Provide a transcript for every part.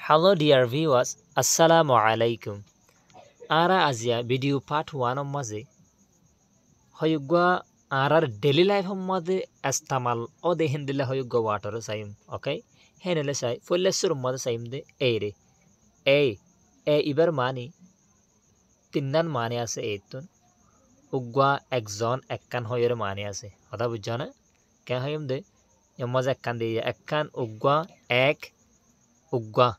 Hello dear viewers, Assalamu alaikum. Ara azia video part 1 maze hoyugwa arar daily life maze istamal ode hindile hoyugwa water saim. Okay, henele sai fulle sur maze saim de ere e ibar mani tinnan mani ase etun ugwa exon ekkan hoyer mani ase oda bujjana ke hayum de yamaze ekkan de ekkan ugwa ek ugwa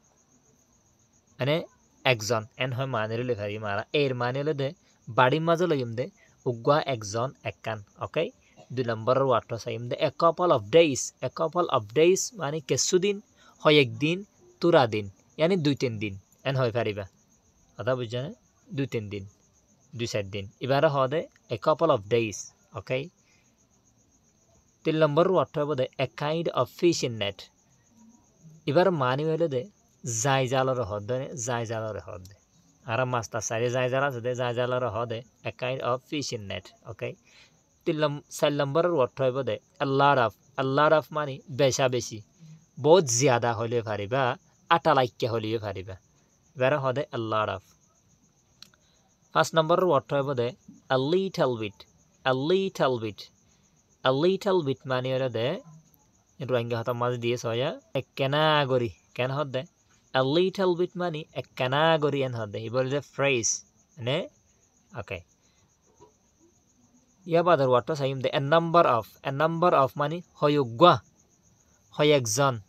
ane exon en hoy manere le fari mara er manele de body mazo loyum de ugwa exon ekkan. Okay, the number water sayim de a couple of days mani kesudin hoy ekdin tura din yani 2-3 din en hoy fariba oda bujjana 2-3 din 2-7 din ibara hode a couple of days. Okay, the number water bode a kind of fishing net ibar mani wele de Zaizalor hode Zaizalor hode ara masta sare Zaizala de Zaizalor hode a kind of fishing net. Okay, tilam cell number water bode a lot of money besha beshi बहुत ज़्यादा होले फारिबा आटा like के होलिए फारिबा बेरा होदे a lot of. First number water bode a little bit mani ore de drawing hata maz diye soya ekkena gori ken hode a little bit money ekkena gori en hode ibol the phrase ne. Okay, ya badar water sayim de a number of money hoyugwa hoyekjon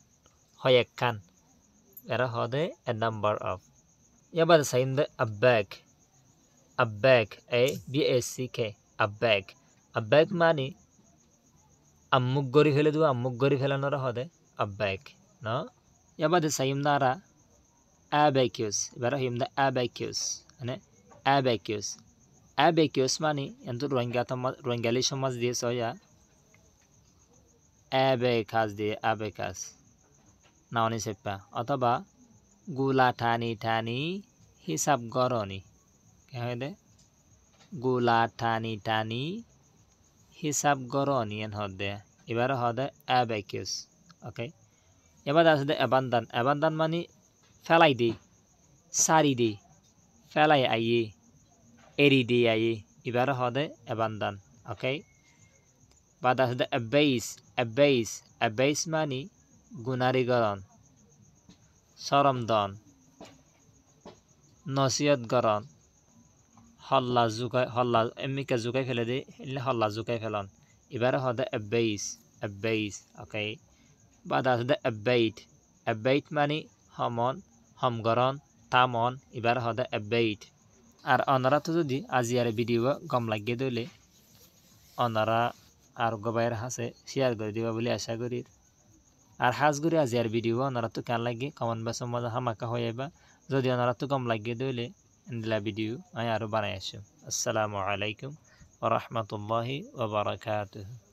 hoyekkan era hode a number of. Ya badar sayim de a bag a bag money ammuk gori fele du ammuk gori felanora hode a bag no. Ya badar sayim nara abacus ibara him the abacus ane abacus mani entu roingali somaz diye soya abacus naoni sepa otoba gula tani hisab goroni ke hoide gula tani hisab goroni en hode ibara hode abacus. Okay, এবার আছে abandon মানে ফেলাই দে সারি দে ফেলাই আইয়ে এরি দে আইয়ে এবার হদে abandon. Okay, বাদ আছে abase মানে গুনারিগরণ সরমদন নসিহত গরণ হল্লা এমনিকে জুকাই ফেলে দে হল্লা জুকাই ফেলন এবার হদে abase. Okay, বাদ আছে abate মানে হমগরণ তামন এবার হদে abate. আর অনারা তো যদি আজিয়ার ভিডিও গম লাগিয়ে দিলে অনারা আর গবাইয়ের হাসে শেয়ার করে দিবা বলে আশা করি আর হাজ করে আজিয়ার ভিডিও অনারা তো কেন লাগে কমেন্ট বক্সে মজা হামাকা হয়ে বা যদি অনারা তো গম লাগিয়ে দিলে ইনলা ভিডিও আমি আরো বানাই আসো. আসসালামু আলাইকুম ওয়া রাহমাতুল্লাহি ওয়া বারাকাতুহু.